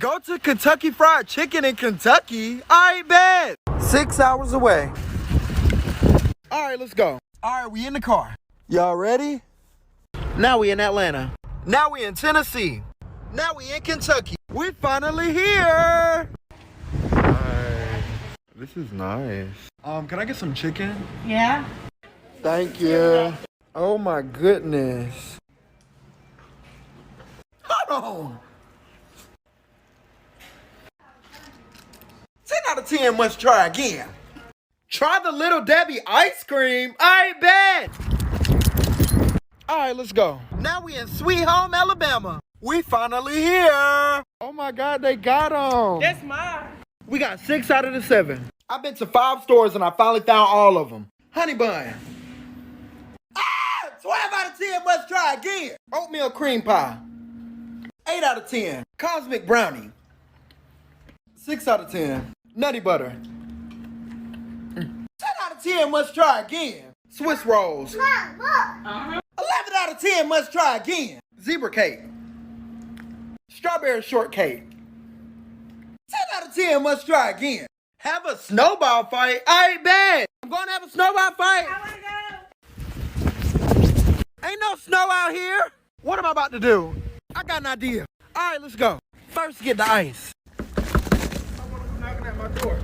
Go to Kentucky Fried Chicken in Kentucky. I bet. 6 hours away. All right, let's go. All right, we in the car. Y'all ready? Now we in Atlanta. Now we in Tennessee. Now we in Kentucky. We finally here. Alright. This is nice. Can I get some chicken? Yeah. Thank you. Oh my goodness. Hold on. 10 out of 10 must try again. Try the Little Debbie ice cream. I bet. All right, let's go. Now we in Sweet Home, Alabama. We finally here. Oh my God, they got them. That's mine. We got 6 out of the 7. I've been to 5 stores and I finally found all of them. Honey bun. 12 out of 10 must try again. Oatmeal cream pie. 8 out of 10. Cosmic brownie. 6 out of 10. Nutty butter. 10 out of 10 must try again. Swiss rolls. 11 out of 10 must try again. Zebra cake. Strawberry shortcake. 10 out of 10 must try again. Have a snowball fight. I bet. I'm going to have a snowball fight. I want to go. Ain't no snow out here. What am I about to do? I got an idea. All right, let's go. First, get the ice. Someone's knocking at my door.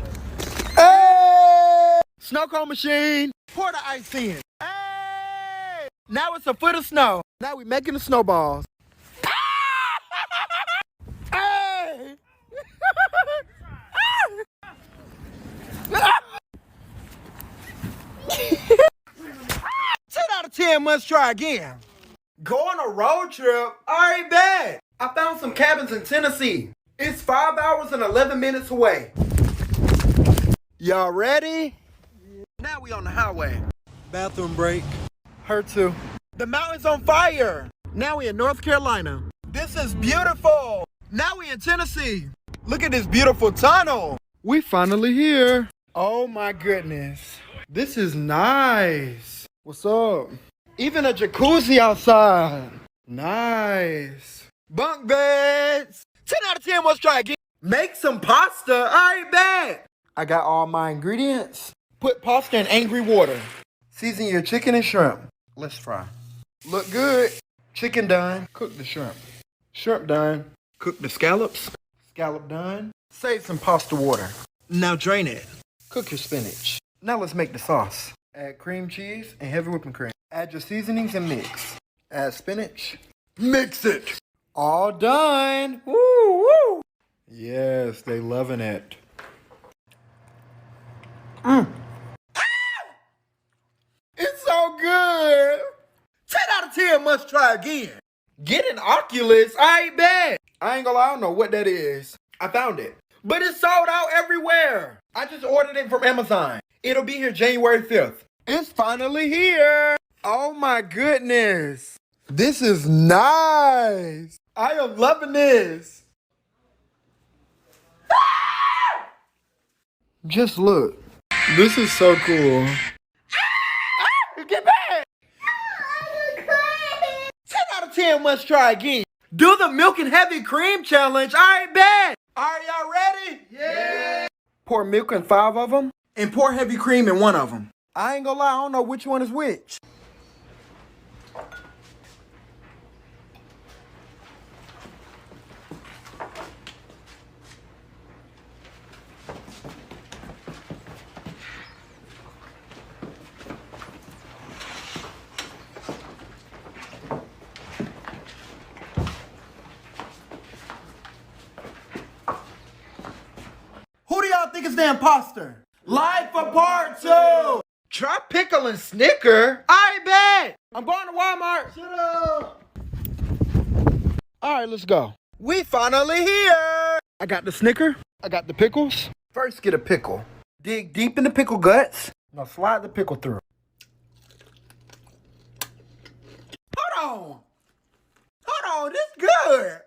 Hey! Snow cone machine. Pour the ice in. Hey! Now it's a foot of snow. Now we making the snowballs. Hey! 10 out of 10 must try again. Go on a road trip? I bet. I found some cabins in Tennessee. It's 5 hours and 11 minutes away. Y'all ready? Now we on the highway. Bathroom break. Her too. The mountain's on fire. Now we in North Carolina. This is beautiful. Now we in Tennessee. Look at this beautiful tunnel. We finally here. Oh my goodness. This is nice. What's up? Even a jacuzzi outside. Nice. Bunk beds. 10 out of 10 must try again. Make some pasta. I bet. I got all my ingredients. Put pasta in angry water. Season your chicken and shrimp. Let's fry. Look good. Chicken done. Cook the shrimp. Shrimp done. Cook the scallops. Scallop done. Save some pasta water. Now drain it. Cook your spinach. Now let's make the sauce. Add cream cheese and heavy whipping cream. Add your seasonings and mix. Add spinach. Mix it. All done. Woo, woo. Yes, they loving it. It's so good. 10 out of 10 must try again. Get an Oculus, I bet. I ain't gonna lie, I don't know what that is. I found it. But it's sold out everywhere. I just ordered it from Amazon. It'll be here January 5th. It's finally here. Oh my goodness. This is nice. I am loving this. Just look. This is so cool. Get back. 10 out of 10 must try again. Do the milk and heavy cream challenge. I bet. Are y'all ready? Yeah. Pour milk in 5 of them and pour heavy cream in 1 of them. I ain't gonna lie, I don't know which one is which. Who do y'all think is the imposter? Live for part 2. Try pickle and Snicker. I bet. I'm going to Walmart. Shut up. All right, let's go. We finally here. I got the Snicker. I got the pickles. First, get a pickle. Dig deep in the pickle guts. Now slide the pickle through. Hold on. Hold on. This good.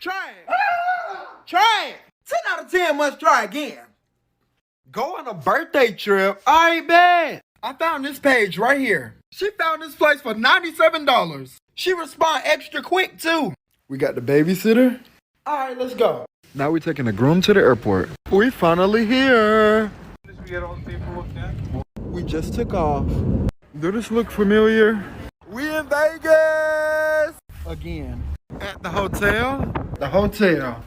Try it. Try it. 10 out of 10 must try again. Go on a birthday trip. I bet. I found this page right here. She found this place for $97. She respond extra quick too. We got the babysitter. All right, let's go. Now we're taking the groom to the airport. We finally here. We get all the paperwork done. We just took off. Do this look familiar? We in Vegas! Again. At the hotel. The hotel.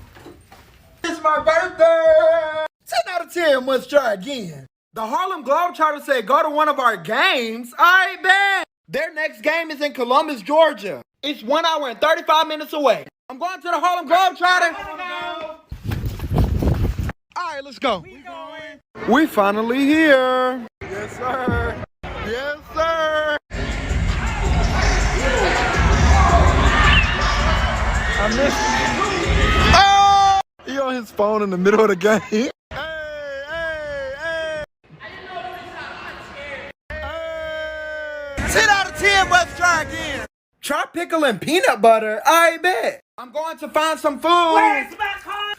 It's my birthday! 10 out of 10, must try again. The Harlem Globetrotters said go to one of our games. I bet. Their next game is in Columbus, Georgia. It's 1 hour and 35 minutes away. I'm going to the Harlem Globetrotters. All right, let's go. We going. We finally here. Yes, sir. Yes, sir. I missed it. Oh! He on his phone in the middle of the game. Hey, hey, hey. 10 out of 10, must try again. Try pickle and peanut butter, I bet. I'm going to find some food. Where's my car?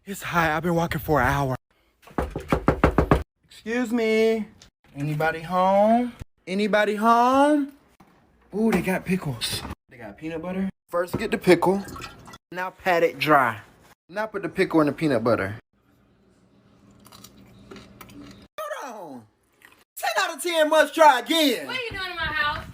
It's hot. I've been walking for an hour. Excuse me. Anybody home? Anybody home? Ooh, they got pickles. They got peanut butter. First get the pickle. Now pat it dry. Now put the pickle in the peanut butter. Hold on. 10 out of 10, must try again. What are you doing in my house?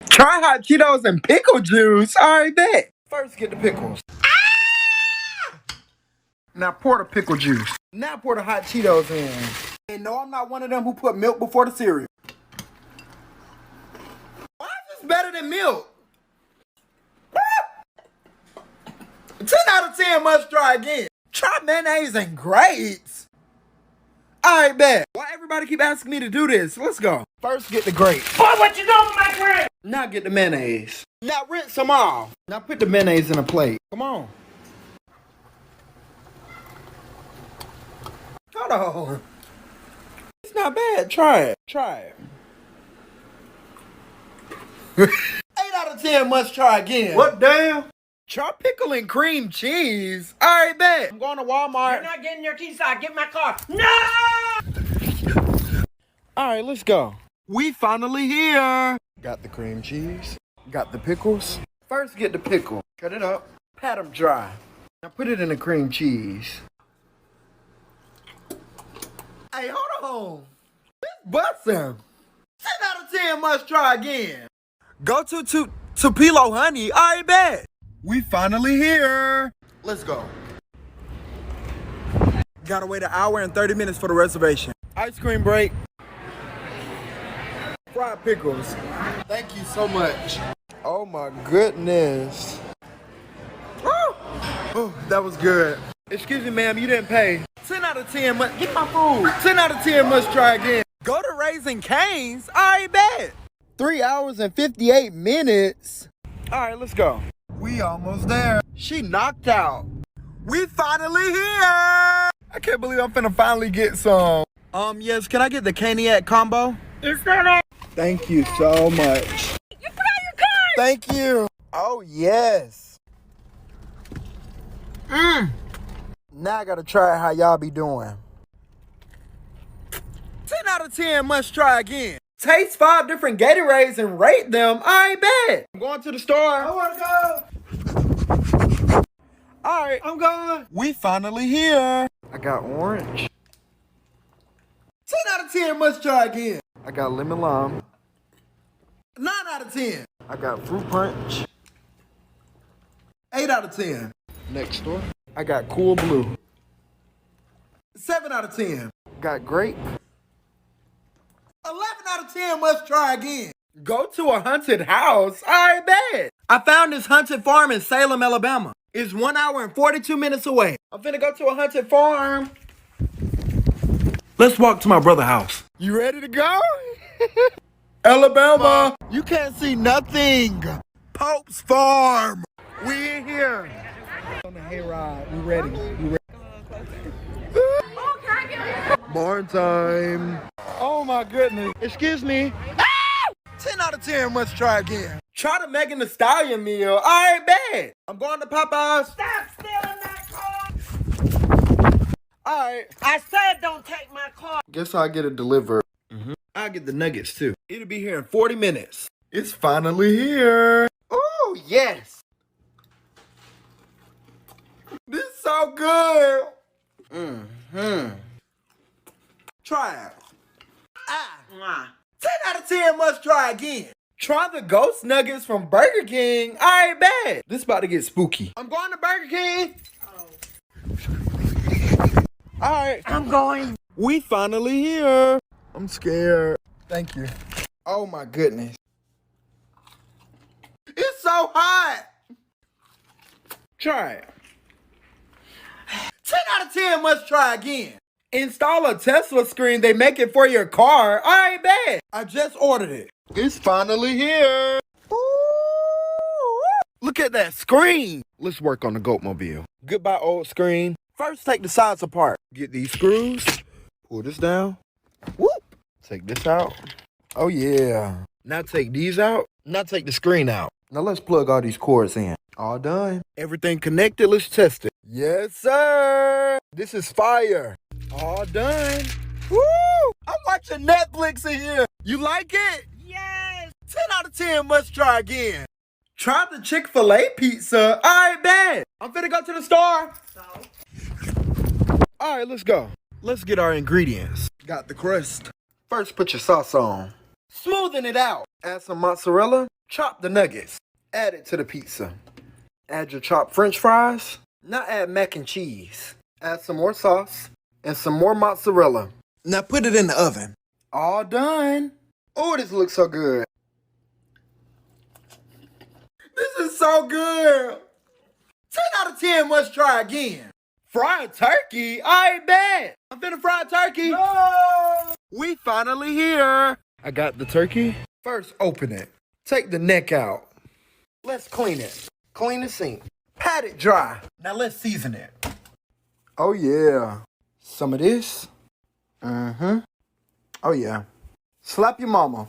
Try hot Cheetos and pickle juice. I bet. First get the pickles. Now pour the pickle juice. Now pour the hot Cheetos in. And no, I'm not one of them who put milk before the cereal. Why is this better than milk? 10 out of 10, must try again. Try mayonnaise and grapes. I bet. Why everybody keep asking me to do this? Let's go. First get the grapes. Boy, what you doing with my friend? Now get the mayonnaise. Now rinse them off. Now put the mayonnaise in a plate. Come on. Hold on. It's not bad. Try it. Try it. 8 out of 10, must try again. What damn? Try pickle and cream cheese. All right, bet. I'm going to Walmart. You're not getting your keys, so I get my car. No! All right, let's go. We finally here. Got the cream cheese. Got the pickles. First get the pickle. Cut it up. Pat them dry. Now put it in the cream cheese. Hey, hold on. This bussin'. 10 out of 10, must try again. Go to Tupelo Honey. I bet. We finally here. Let's go. Gotta wait 1 hour and 30 minutes for the reservation. Ice cream break. Fried pickles. Thank you so much. Oh my goodness. Woo! Oh, that was good. Excuse me, ma'am, you didn't pay. 10 out of 10 must get my food. 10 out of 10 must try again. Go to Raising Cane's. I bet. 3 hours and 58 minutes. All right, let's go. We almost there. She knocked out. We finally here. I can't believe I'm finna finally get some. Yes, can I get the Caniac combo? Is that all? Thank you so much. You forgot your card! Thank you. Oh, yes. Now I gotta try how y'all be doing. 10 out of 10, must try again. Taste 5 different Gatorades and rate them. I bet. I'm going to the store. I wanna go. All right. I'm going. We finally here. I got orange. 10 out of 10, must try again. I got lemon lime. 9 out of 10. I got fruit punch. 8 out of 10. Next store. I got cool blue. 7 out of 10. Got grape. 11 out of 10, must try again. Go to a haunted house. I bet. I found this haunted farm in Salem, Alabama. It's 1 hour and 42 minutes away. I'm finna go to a haunted farm. Let's walk to my brother's house. You ready to go? Alabama. You can't see nothing. Pope's Farm. We in here. On the hayride. We ready. Barn time. Oh my goodness. Excuse me. 10 out of 10 must try again. Try the Megan Thee Stallion meal. Alright, bet. I'm going to Popeyes. Stop stealing that car. Alright. I said don't take my car. Guess I'll get it delivered. I'll get the nuggets too. It'll be here in 40 minutes. It's finally here. Oh, yes. This is so good. Try it. 10 out of 10 must try again. Try the ghost nuggets from Burger King. Alright, bad. This about to get spooky. I'm going to Burger King. Alright. I'm going. We finally here. I'm scared. Thank you. Oh my goodness. It's so hot. Try it. 10 out of 10 must try again. Install a Tesla screen. They make it for your car. Alright, bet. I just ordered it. It's finally here. Ooh, look at that screen. Let's work on the Goatmobile. Goodbye, old screen. First, take the sides apart. Get these screws. Pull this down. Whoop. Take this out. Oh, yeah. Now take these out. Now take the screen out. Now let's plug all these cords in. All done. Everything connected. Let's test it. Yes, sir. This is fire. All done. Woo! I'm watching Netflix in here. You like it? Yes. 10 out of 10 must try again. Try the Chick-fil-A pizza. Alright, bet. I'm finna go to the store. Alright, let's go. Let's get our ingredients. Got the crust. First, put your sauce on. Smoothing it out. Add some mozzarella. Chop the nuggets. Add it to the pizza. Add your chopped french fries. Now add mac and cheese. Add some more sauce. And some more mozzarella. Now put it in the oven. All done. Oh, this looks so good. This is so good. 10 out of 10 must try again. Fried turkey? I bet. I'm finna fry turkey. No! We finally here. I got the turkey. First, open it. Take the neck out. Let's clean it. Clean the sink. Pat it dry. Now let's season it. Oh, yeah. Some of this. Oh, yeah. Slap your mama.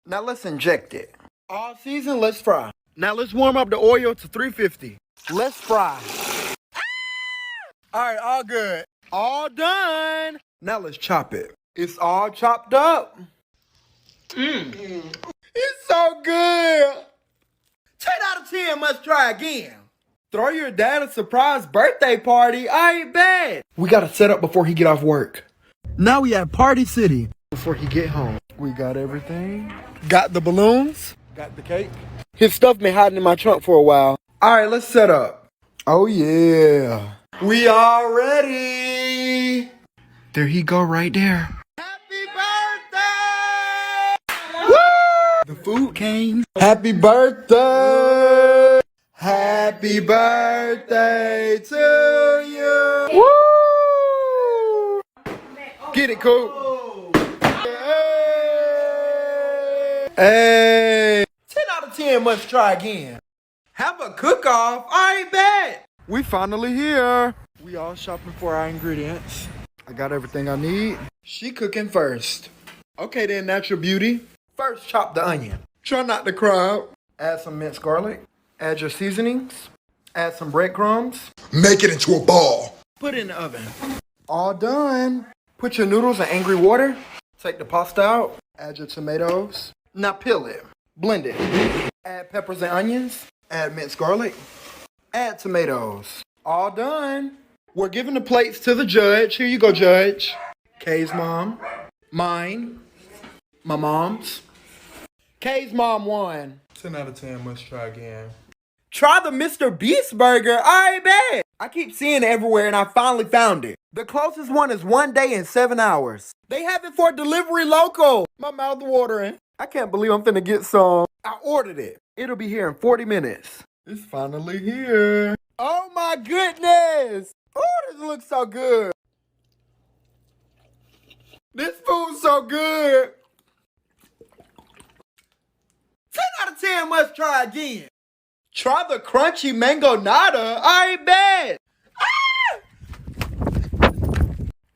Now let's inject it. All season, let's fry. Now let's warm up the oil to 350. Let's fry. All right, all good. All done. Now let's chop it. It's all chopped up. It's so good. 10 out of 10 must try again. Throw your dad a surprise birthday party. I bet. We gotta set up before he get off work. Now we at Party City. Before he get home. We got everything. Got the balloons. Got the cake. His stuff been hiding in my trunk for a while. All right, let's set up. Oh, yeah. We are ready. There he go right there. Happy birthday! Woo! The food came. Happy birthday! Happy birthday to you! Woo! Get it, Coop. Hey! 10 out of 10 must try again. Have a cook-off? I bet! We finally here. We all shopping for our ingredients. I got everything I need. She cooking first. Okay then, Natural Beauty. First, chop the onion. Try not to cry. Add some minced garlic. Add your seasonings. Add some breadcrumbs. Make it into a ball. Put it in the oven. All done. Put your noodles in angry water. Take the pasta out. Add your tomatoes. Now peel it. Blend it. Add peppers and onions. Add minced garlic. Add tomatoes. All done. We're giving the plates to the judge. Here you go, Judge. Kay's mom. Mine. My mom's. Kay's mom won. 10 out of 10 must try again. Try the Mr. Beast burger. I bet. I keep seeing it everywhere and I finally found it. The closest one is 1 day and 7 hours. They have it for delivery local. My mouth watering. I can't believe I'm finna get some. I ordered it. It'll be here in 40 minutes. It's finally here. Oh my goodness. Oh, this looks so good. This food's so good. of 10 must try again. Try the crunchy mango nata. I bet.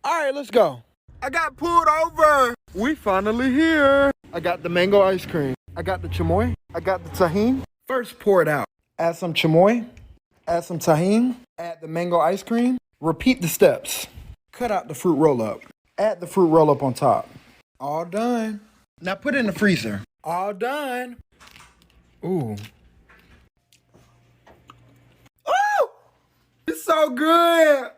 Alright, let's go. I got pulled over. We finally here. I got the mango ice cream. I got the chamoy. I got the tahini. First, pour it out. Add some chamoy. Add some tahini. Add the mango ice cream. Repeat the steps. Cut out the fruit roll up. Add the fruit roll up on top. All done. Now put it in the freezer. All done. Ooh. Oh! It's so good.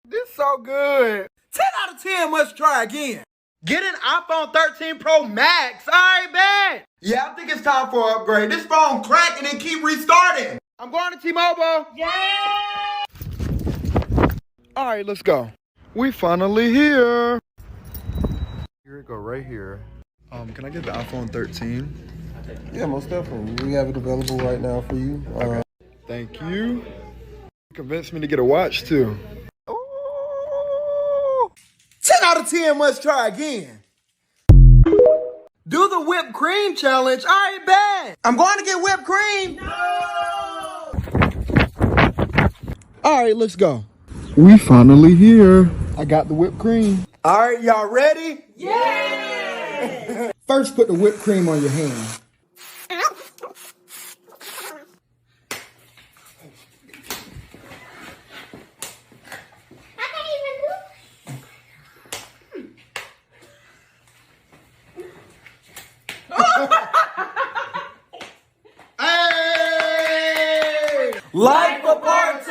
This so good. 10 out of 10 must try again. Get an iPhone 13 Pro Max. I bet. Yeah, I think it's time for an upgrade. This phone cracked and it keep restarting. I'm going to T-Mobile. Yeah! All right, let's go. We finally here. Here it go, right here. Can I get the iPhone 13? Yeah, most definitely. We have it available right now for you. Thank you. Convinced me to get a watch too. Ooh. 10 out of 10 must try again. Do the whipped cream challenge. I bet. I'm going to get whipped cream. No! All right, let's go. We finally here. I got the whipped cream. All right, y'all ready? Yeah! First, put the whipped cream on your hand. Hey! Like for part 2!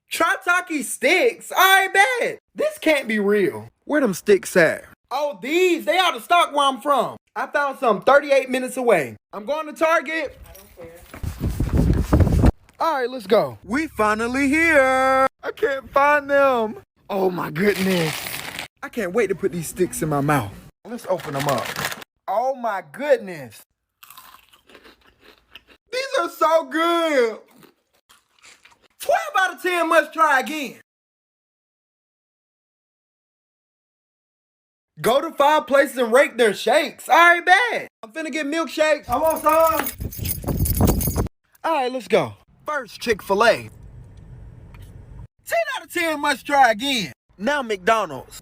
Try Taki sticks. I bet. This can't be real. Where them sticks at? Oh, these. They out of stock where I'm from. I found some 38 minutes away. I'm going to Target. I don't care. All right, let's go. We finally here. I can't find them. Oh my goodness. I can't wait to put these sticks in my mouth. Let's open them up. Oh my goodness. These are so good. 12 out of 10 must try again. Go to 5 places and rate their shakes. All right, bet. I'm finna get milkshakes. I want some. All right, let's go. First, Chick-fil-A. 10 out of 10 must try again. Now McDonald's.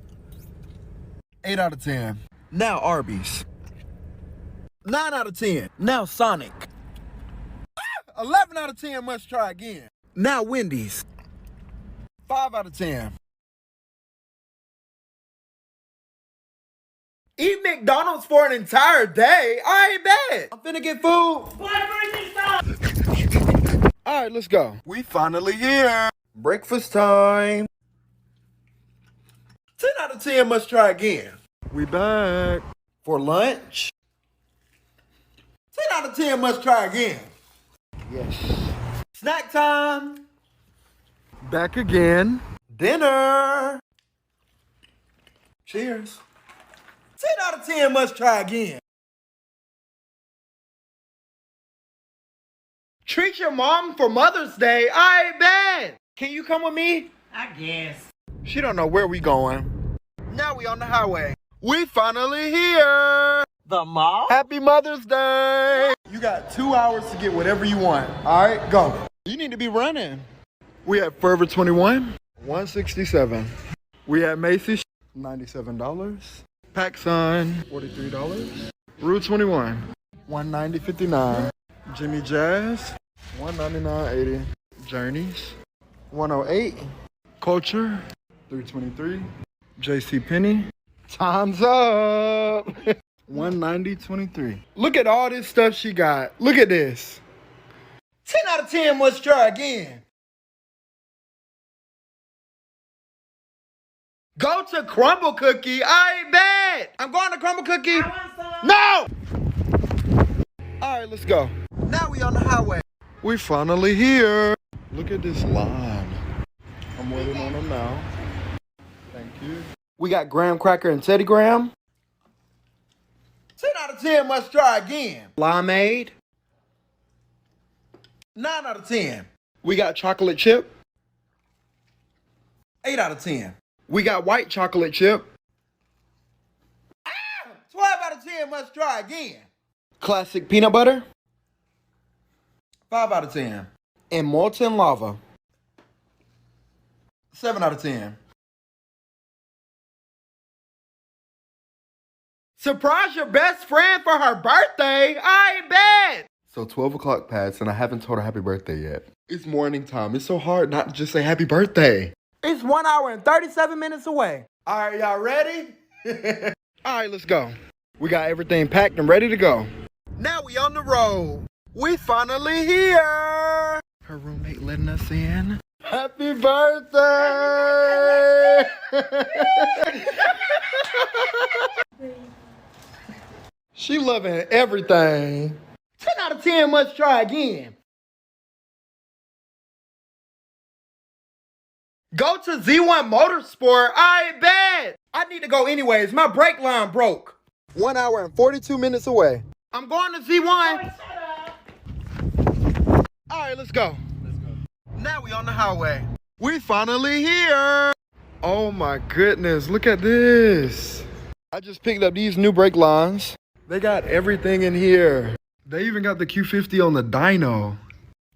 8 out of 10. Now Arby's. 9 out of 10. Now Sonic. 11 out of 10 must try again. Now Wendy's. 5 out of 10. Eat McDonald's for an entire day? I bet. I'm finna get food. All right, let's go. We finally here. Breakfast time. 10 out of 10 must try again. We back. For lunch. 10 out of 10 must try again. Yes. Snack time. Back again. Dinner. Cheers. 10 out of 10 must try again. Treat your mom for Mother's Day. I bet. Can you come with me? I guess. She don't know where we going. Now we on the highway. We finally here. The mall? Happy Mother's Day. You got 2 hours to get whatever you want. All right, go. You need to be running. We at Forever 21, $167. We at Macy's, $97. PacSun, $43. Rue 21, $190.59. Jimmy Jazz, $199.80. Journeys, $108. Culture, $323. JCPenney, time's up. $190.23. Look at all this stuff she got. Look at this. 10 out of 10 must try again. Go to Crumble Cookie. I bet. I'm going to Crumble Cookie. No. All right, let's go. Now we on the highway. We finally here. Look at this line. I'm waiting on them now. Thank you. We got Graham Cracker and Teddy Graham. 10 out of 10 must try again. Limeade. 9 out of 10. We got chocolate chip. 8 out of 10. We got white chocolate chip. 10, must try again. Classic peanut butter. 5 out of 10. And molten lava. 7 out of 10. Surprise your best friend for her birthday. I bet. So 12 o'clock passed and I haven't told her happy birthday yet. It's morning time. It's so hard not to just say happy birthday. It's 1 hour and 37 minutes away. All right, y'all ready? All right, let's go. We got everything packed and ready to go. Now we on the road. We finally here. Her roommate letting us in. Happy birthday! She loving everything. 10 out of 10, must try again. Go to Z1 Motorsport. I bet. I need to go anyways. My brake line broke. 1 hour and 42 minutes away. I'm going to Z1. All right, let's go. Now we on the highway. We finally here. Oh my goodness, look at this. I just picked up these new brake lines. They got everything in here. They even got the Q50 on the dyno.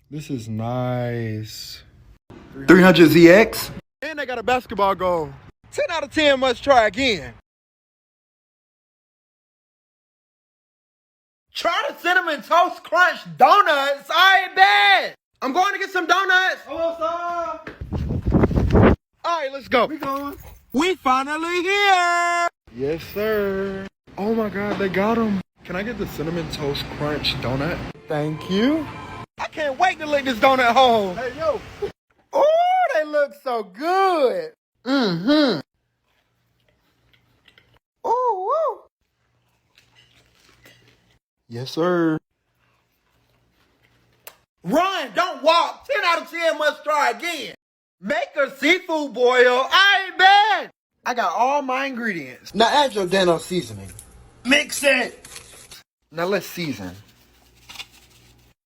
This is nice. 300ZX. And they got a basketball goal. 10 out of 10, must try again. Try the Cinnamon Toast Crunch donuts. I bet. I'm going to get some donuts. All right, let's go. We going? We finally here. Yes, sir. Oh my God, they got them. Can I get the Cinnamon Toast Crunch donut? Thank you. I can't wait to lick this donut home. Hey, yo. Oh, they look so good. Mm-hmm. Oh, woo. Yes, sir. Run, don't walk. 10 out of 10, must try again. Make a seafood boil. I bet. I got all my ingredients. Now add your Dano seasoning. Mix it. Now let's season.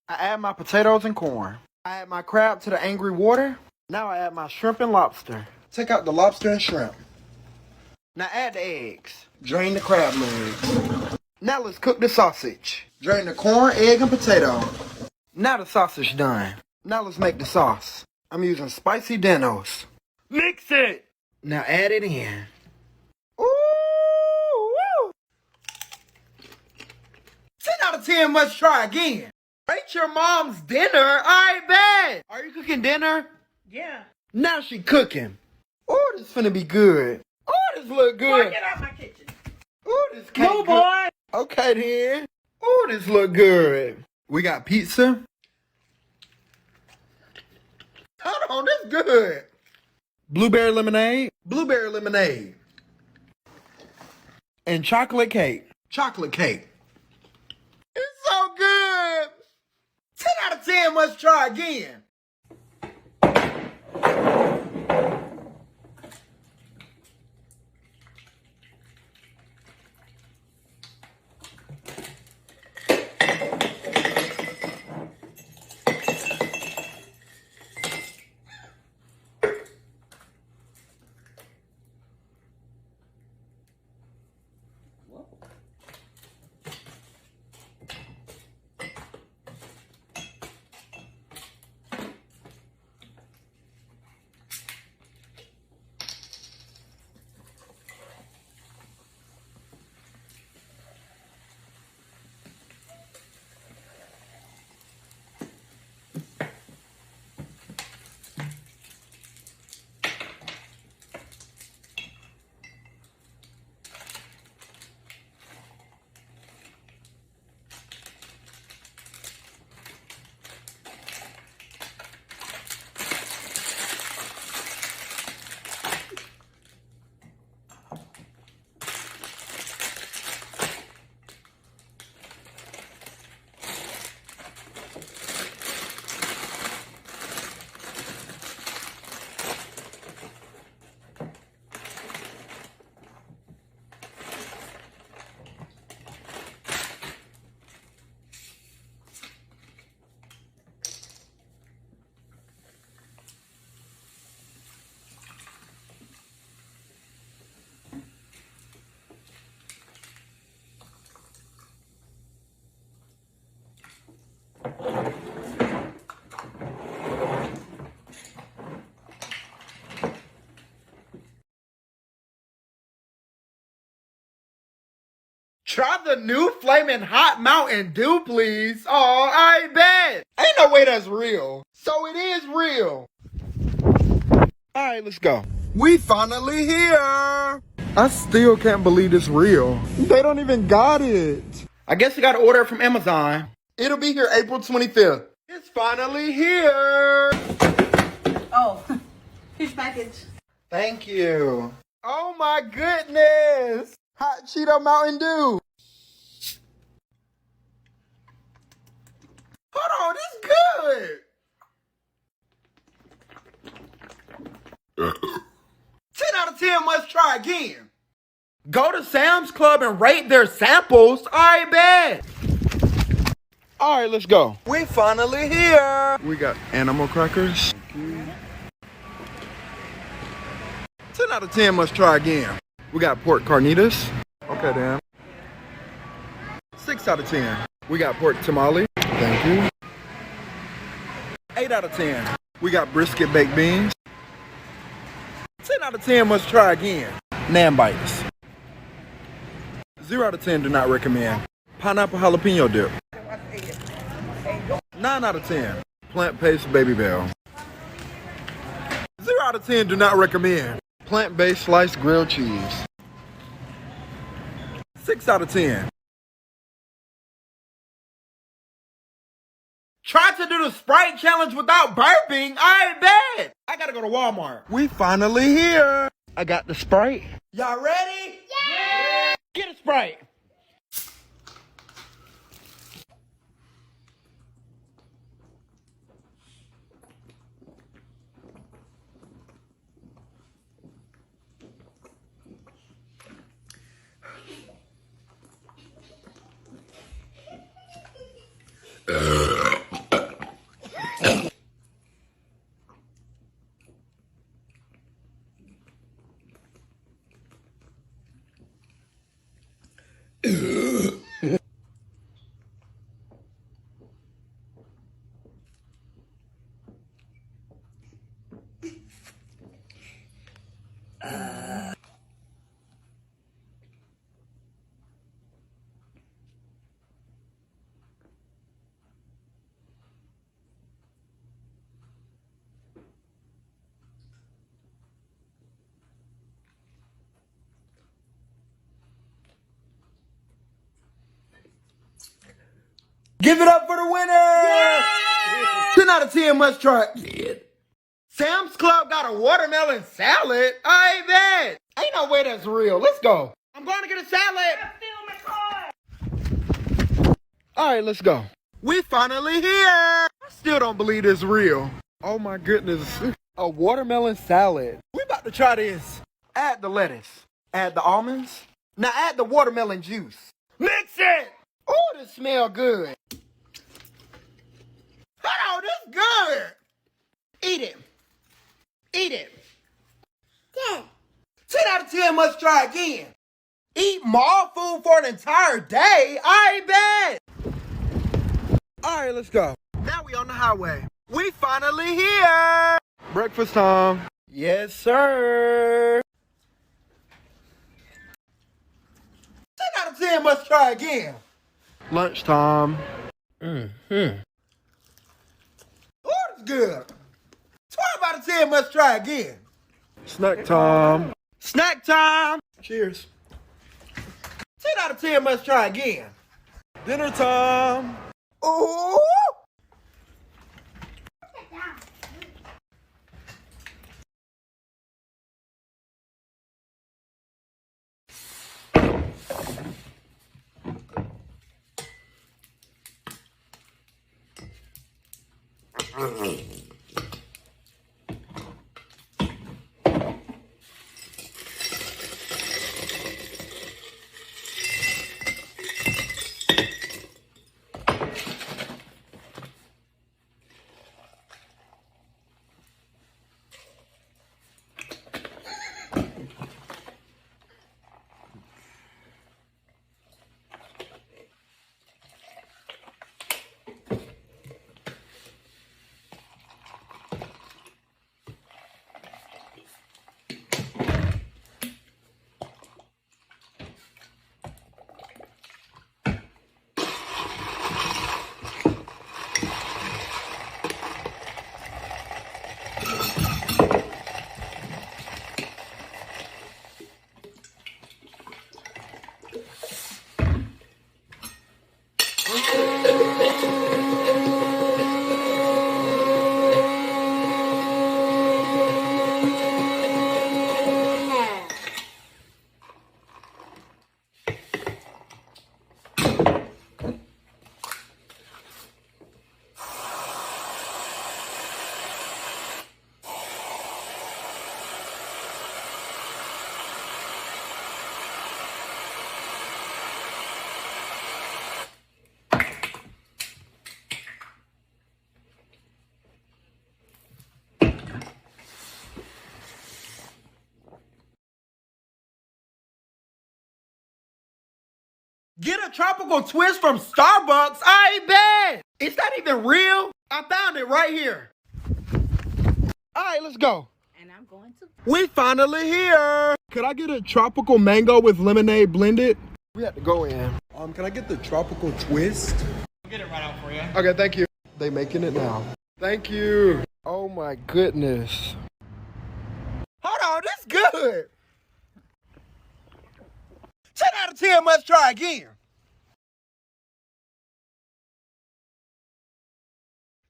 I add my potatoes and corn. I add my crab to the angry water. Now I add my shrimp and lobster. Take out the lobster and shrimp. Now add the eggs. Drain the crab legs. Now let's cook the sausage. Drain the corn, egg, and potato. Now the sausage done. Now let's make the sauce. I'm using spicy Danos. Mix it. Now add it in. Ooh, woo. 10 out of 10, must try again. Rate your mom's dinner. I bet. Are you cooking dinner? Yeah. Now she cooking. Oh, this finna be good. Oh, this look Boy, good. get out my kitchen. Oh, this cake Move, good. boy. Okay then. Oh, this look good. We got pizza. Hold on, this good. Blueberry lemonade. Blueberry lemonade. And chocolate cake. Chocolate cake. It's so good. 10 out of 10, must try again. Try the new Flamin' Hot Mountain Dew, please. Oh, I bet. Ain't no way that's real. So it is real. All right, let's go. We finally here. I still can't believe it's real. They don't even got it. I guess you gotta order it from Amazon. It'll be here April 25th. It's finally here. Oh, huge package. Thank you. Oh my goodness. Hot Cheeto Mountain Dew. Hold on, this good. 10 out of 10 must try again. Go to Sam's Club and rate their samples. I bet. All right, let's go. We finally here. We got animal crackers. 10 out of 10 must try again. We got pork carnitas. Okay, Dan. 6 out of 10. We got pork tamale. Thank you. 8 out of 10. We got brisket baked beans. 10 out of 10 must try again. Nan bites. 0 out of 10 do not recommend. Pineapple jalapeno dip. 9 out of 10. Plant-based Baby Bell. 0 out of 10 do not recommend. Plant-based sliced grilled cheese. 6 out of 10. Try to do the Sprite challenge without burping. I bet. I gotta go to Walmart. We finally here. I got the Sprite. Y'all ready? Yeah. Get a Sprite. Give it up for the winner! Yeah! 10 out of 10 must try. Yeah. Sam's Club got a watermelon salad? I bet. Ain't no way that's real. Let's go. I'm going to get a salad. All right, let's go. We finally here. I still don't believe it's real. Oh my goodness. A watermelon salad. We about to try this. Add the lettuce. Add the almonds. Now add the watermelon juice. Mix it! Oh, this smell good. Hold on, this good. Eat it. Eat it. 10. 10 out of 10 must try again. Eat mall food for an entire day? I bet. All right, let's go. Now we on the highway. We finally here. Breakfast time. Yes, sir. 10 out of 10 must try again. Lunchtime. Oh, that's good. 12 out of 10 must try again. Snack time. Snack time. Cheers. 10 out of 10 must try again. Dinner time. Ooh. Get a tropical twist from Starbucks. I bet. Is that even real? I found it right here. All right, let's go. And I'm going to. We finally here. Could I get a tropical mango with lemonade blended? We have to go in. Can I get the tropical twist? I'll get it right out for you. Okay, thank you. They making it now. Thank you. Oh my goodness. Hold on, this good. 10 out of 10, must try again.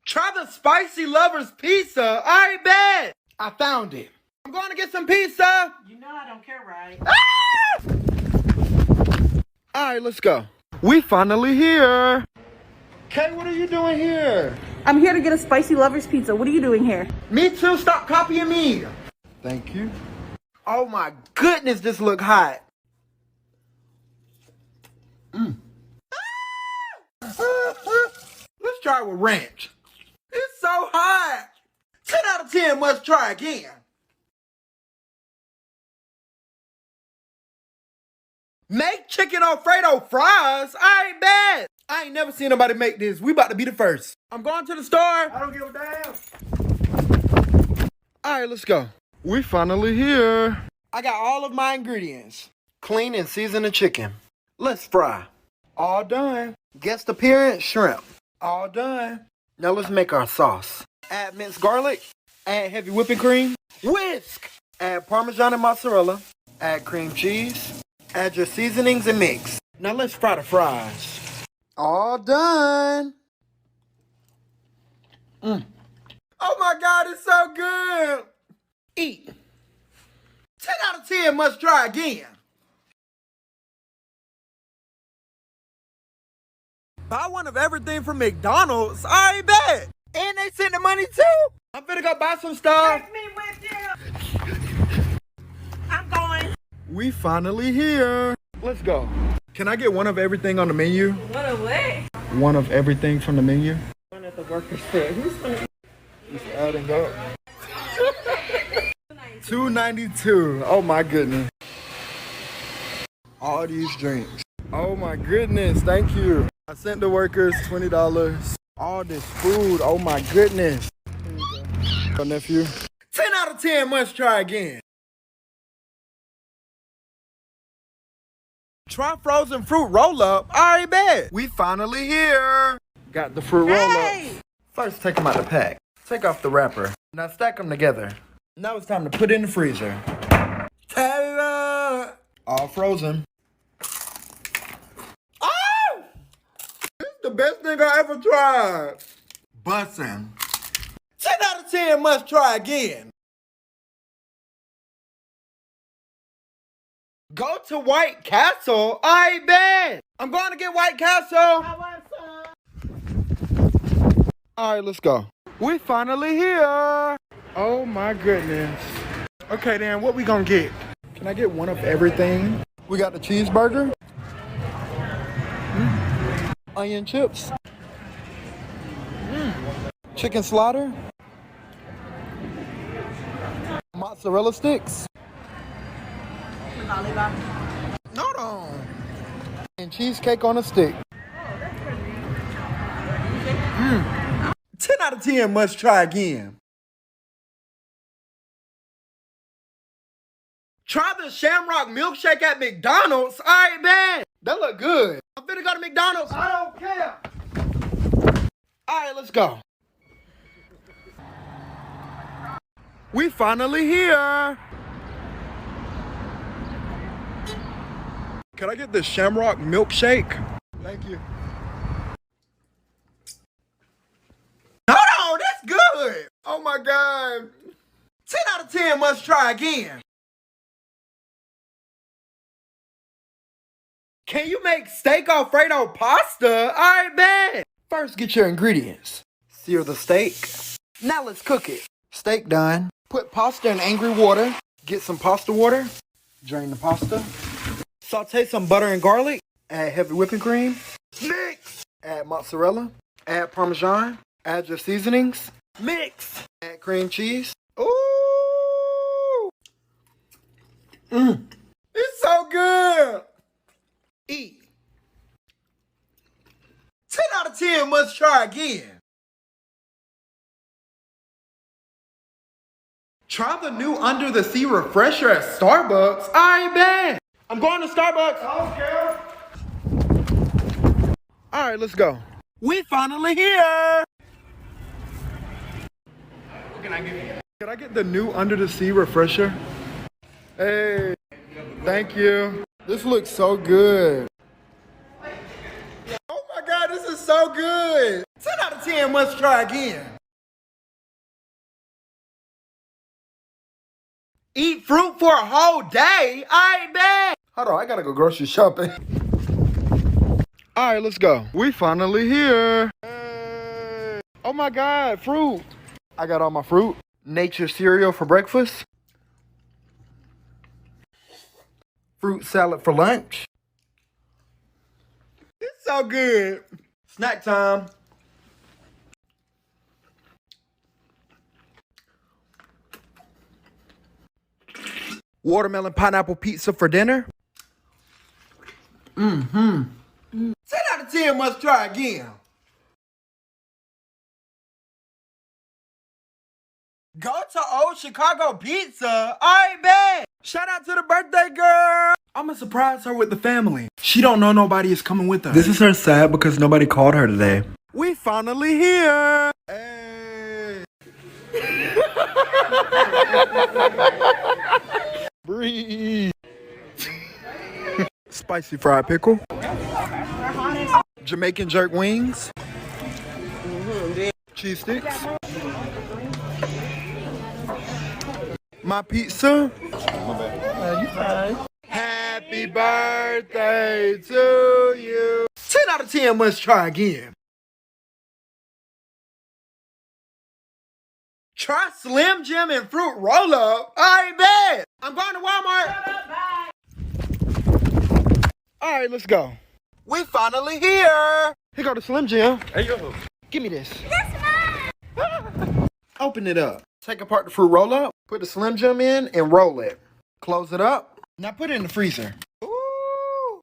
Try the Spicy Lovers Pizza. I bet. I found it. I'm going to get some pizza. You know I don't care, right? All right, let's go. We finally here. Kay, what are you doing here? I'm here to get a Spicy Lovers Pizza. What are you doing here? Me too. Stop copying me. Thank you. Oh my goodness, this look hot. Let's try it with ranch. It's so hot. 10 out of 10, must try again. Make chicken Alfredo fries? I bet. I ain't never seen nobody make this. We about to be the first. I'm going to the store. I don't give a damn. All right, let's go. We finally here. I got all of my ingredients. Clean and season the chicken. Let's fry. All done. Guest appearance, shrimp. All done. Now let's make our sauce. Add minced garlic. Add heavy whipping cream. Whisk. Add Parmesan and mozzarella. Add cream cheese. Add your seasonings and mix. Now let's fry the fries. All done. Oh my God, it's so good. Eat. 10 out of 10, must try again. Buy one of everything from McDonald's, I bet. And they send the money too. I'm finna go buy some stuff. Take me with you. I'm going. We finally here. Let's go. Can I get one of everything on the menu? What a way. One of everything from the menu? One of the workers said, who's going to... Just adding up. $2.92. Oh my goodness. All these drinks. Oh my goodness. Thank you. I sent the workers $20. All this food. Oh my goodness. Here you go. Nephew. 10 out of 10, must try again. Try frozen fruit roll-up. I bet. We finally here. Got the fruit roll-ups. First, take them out the pack. Take off the wrapper. Now stack them together. Now it's time to put it in the freezer. Ta-da! All frozen. Oh! This is the best thing I ever tried. Bussin'. 10 out of 10, must try again. Go to White Castle. I bet. I'm going to get White Castle. I want some. All right, let's go. We finally here. Oh my goodness. Okay, then what we gonna get? Can I get one of everything? We got the cheeseburger. Onion chips. Chicken slaughter. Mozzarella sticks. Hold on. And cheesecake on a stick. 10 out of 10, must try again. Try the Shamrock milkshake at McDonald's. I bet. That look good. I'm finna go to McDonald's. I don't care. All right, let's go. We finally here. Can I get the Shamrock milkshake? Thank you. Hold on, that's good. Oh my God. 10 out of 10, must try again. Can you make steak Alfredo pasta? I bet. First, get your ingredients. Sear the steak. Now let's cook it. Steak done. Put pasta in angry water. Get some pasta water. Drain the pasta. Saute some butter and garlic. Add heavy whipping cream. Mix. Add mozzarella. Add Parmesan. Add your seasonings. Mix. Add cream cheese. Ooh. It's so good. Eat. must try again. Try the new Under the Sea refresher at Starbucks. I bet. I'm going to Starbucks. All right, let's go. We finally here. Can I get the new Under the Sea refresher? Hey, thank you. This looks so good. Oh my God, this is so good. 10 out of 10 must try again. Eat fruit for a whole day? I bet. Hold on, I gotta go grocery shopping. All right, let's go. We finally here. Hey. Oh my God, fruit. I got all my fruit. Nature cereal for breakfast. Fruit salad for lunch. It's so good. Snack time. Watermelon pineapple pizza for dinner. 10 out of 10 must try again. Go to Old Chicago Pizza. I bet. Shout out to the birthday girl. I'ma surprise her with the family. She don't know nobody is coming with her. This is her sad because nobody called her today. We finally here. Hey. Breathe. Spicy fried pickle. Jamaican jerk wings. Cheese sticks. My pizza. Happy birthday to you. 10 out of 10 must try again. Try Slim Jim and fruit roll up. I bet. I'm going to Walmart. All right, let's go. We finally here. Here go the Slim Jim. Hey, yo. Give me this. Open it up. Take apart the fruit roll up. Put the Slim Jim in and roll it. Close it up. Now put it in the freezer. Ooh.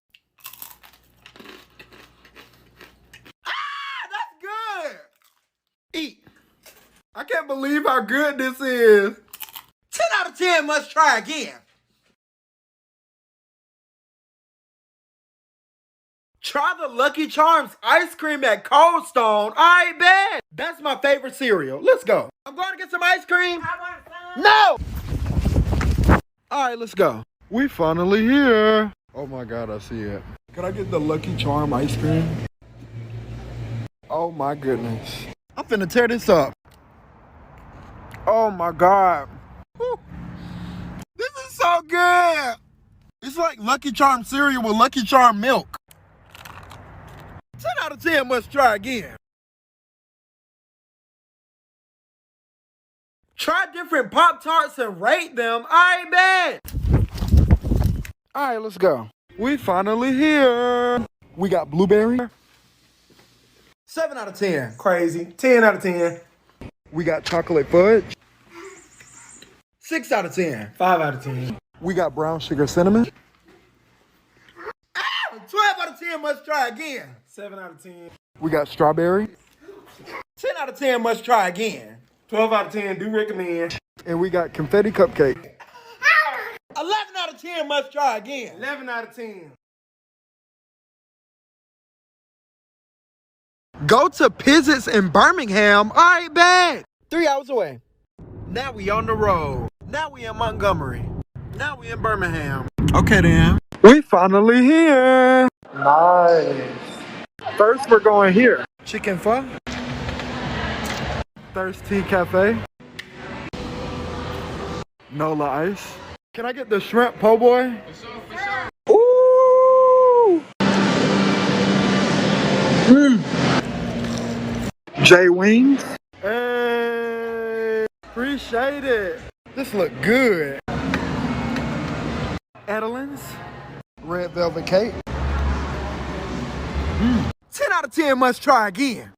Ah, that's good. Eat. I can't believe how good this is. 10 out of 10 must try again. Try the Lucky Charms ice cream at Cold Stone. I bet. That's my favorite cereal. Let's go. I'm going to get some ice cream. I want some. No. All right, let's go. We finally here. Oh my God, I see it. Can I get the Lucky Charm ice cream? Oh my goodness. I'm finna tear this up. Oh my God. Whew. This is so good. It's like Lucky Charm cereal with Lucky Charm milk. 10 out of 10 must try again. Try different Pop-Tarts and rate them. I bet. All right, let's go. We finally here. We got blueberry. 7 out of 10. Crazy. 10 out of 10. We got chocolate fudge. 6 out of 10. 5 out of 10. We got brown sugar cinnamon. 12 out of 10 must try again. 7 out of 10. We got strawberry. 10 out of 10 must try again. 12 out of 10 do recommend. And we got confetti cupcake. 11 out of 10 must try again. 11 out of 10. Go to Pizzett's in Birmingham. I bet. 3 hours away. Now we on the road. Now we in Montgomery. Now we in Birmingham. Okay then. We finally here. Nice. First, we're going here. Chicken pho. Thirsty Cafe. Nola Ice. Can I get the shrimp po' boy? Ooh. J Wings. Hey, appreciate it. This look good. Edelins. Red velvet cake. 10 out of 10 must try again.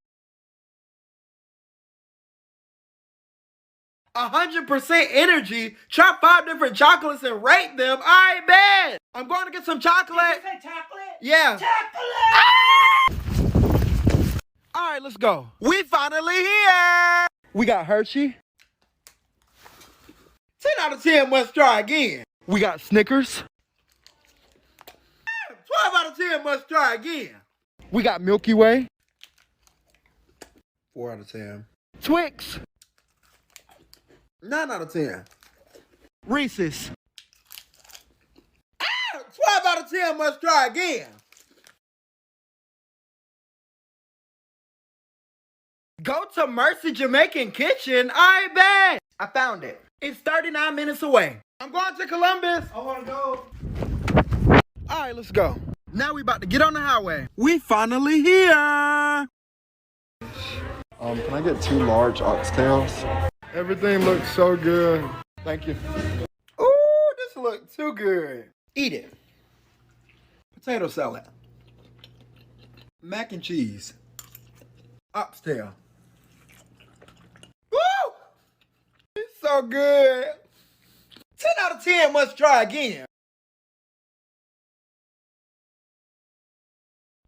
100% energy. Try 5 different chocolates and rate them. I bet. I'm going to get some chocolate. Did you say chocolate? Yeah. Chocolate! All right, let's go. We finally here. We got Hershey. 10 out of 10 must try again. We got Snickers. 12 out of 10 must try again. We got Milky Way. 4 out of 10. Twix. 9 out of 10. Reese's. 12 out of 10 must try again. Go to Mercy Jamaican Kitchen. I bet. I found it. It's 39 minutes away. I'm going to Columbus. I want to go. All right, let's go. Now we about to get on the highway. We finally here. Can I get 2 large oxtails? Everything looks so good. Thank you. Ooh, this looks too good. Eat it. Potato salad. Mac and cheese. Oxtail. Woo! It's so good. 10 out of 10 must try again.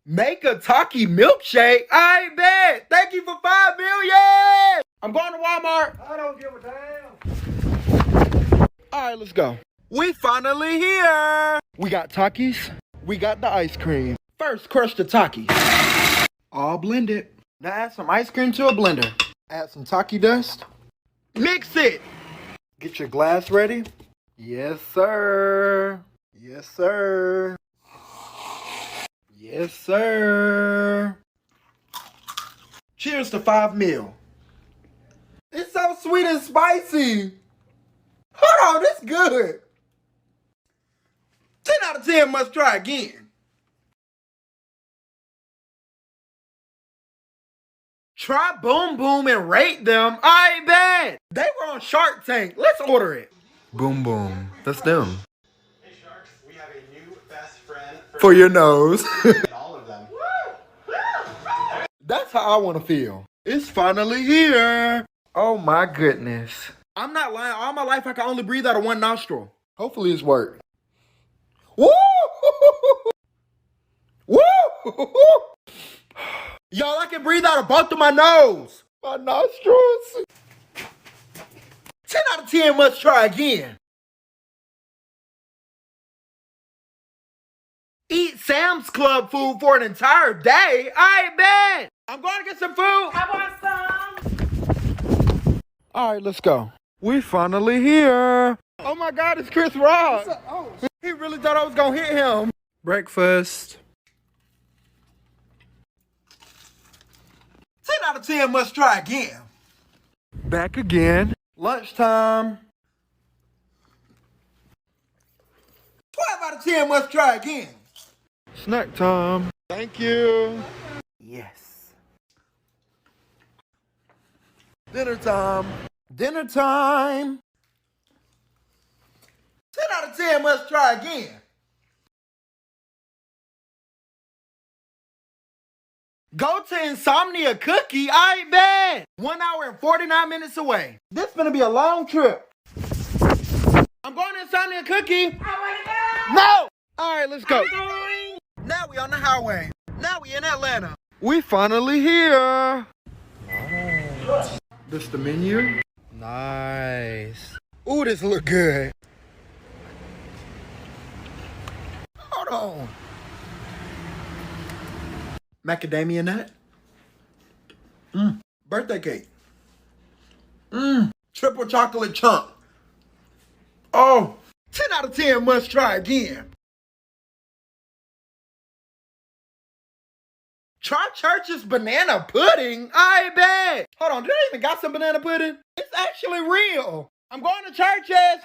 Make a Taki milkshake. I bet. Thank you for 5 million. I'm going to Walmart. I don't give a damn. All right, let's go. We finally here. We got Takis. We got the ice cream. First, crush the Taki. All blended. Now add some ice cream to a blender. Add some Taki dust. Mix it. Get your glass ready. Yes, sir. Yes, sir. Yes, sir. Cheers to 5 mil. It's so sweet and spicy. Hold on, this good. 10 out of 10 must try again. Try Boom Boom and rate them. I bet. They were on Shark Tank. Let's order it. Boom Boom. That's them. Hey Sharks, we have a new best friend For your nose. all of them. That's how I want to feel. It's finally here. Oh my goodness. I'm not lying. All my life I can only breathe out of one nostril. Hopefully it's worked. Woo! Woo! Y'all, I can breathe out of both of my nose. My nostrils. 10 out of 10 must try again. Eat Sam's Club food for an entire day. I bet. I'm going to get some food. I want some. All right, let's go. We finally here. Oh my God, it's Chris Rock. He really thought I was going to hit him. Breakfast. 10 out of 10 must try again. Back again. Lunchtime. 12 out of 10 must try again. Snack time. Thank you. Yes. Dinner time. Dinner time. 10 out of 10 must try again. Go to Insomnia Cookie, I bet. 1 hour and 49 minutes away. This gonna be a long trip. I'm going to Insomnia Cookie. I want to go. No! All right, let's go. Now we on the highway. Now we in Atlanta. We finally here. This the menu. Nice. Ooh, this look good. Hold on. Macadamia nut. Birthday cake. Triple chocolate chunk. Oh, 10 out of 10 must try again. Try Church's banana pudding. I bet. Hold on, do they even got some banana pudding? It's actually real. I'm going to Church's.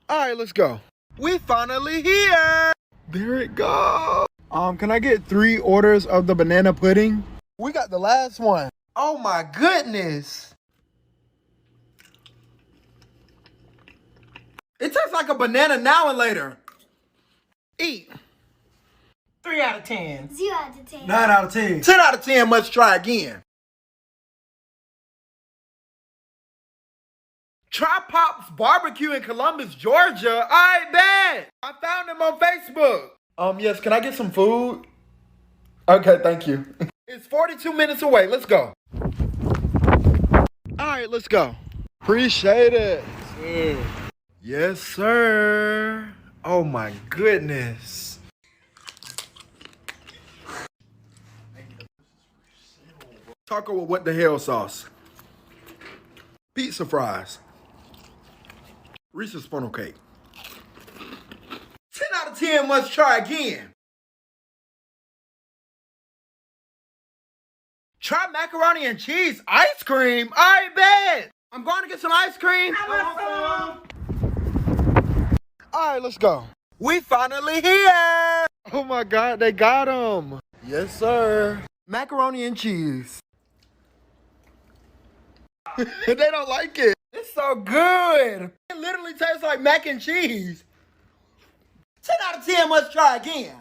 All right, let's go. We finally here. There it goes. Can I get 3 orders of the banana pudding? We got the last one. Oh my goodness. It tastes like a banana now and later. Eat. 3 out of 10. 0 out of 10. 9 out of 10. 10 out of 10 must try again. Try Pop's Barbecue in Columbus, Georgia. I bet. I found him on Facebook. Yes, can I get some food? Okay, thank you. It's 42 minutes away. Let's go. All right, let's go. Appreciate it. Yes, sir. Oh my goodness. Taco with what the hell sauce? Pizza fries. Reese's funnel cake. 10 out of 10 must try again. Try macaroni and cheese ice cream. I bet. I'm going to get some ice cream. All right, let's go. We finally here. Oh my God, they got them. Yes, sir. Macaroni and cheese. They don't like it. It's so good. It literally tastes like mac and cheese. 10 out of 10 must try again.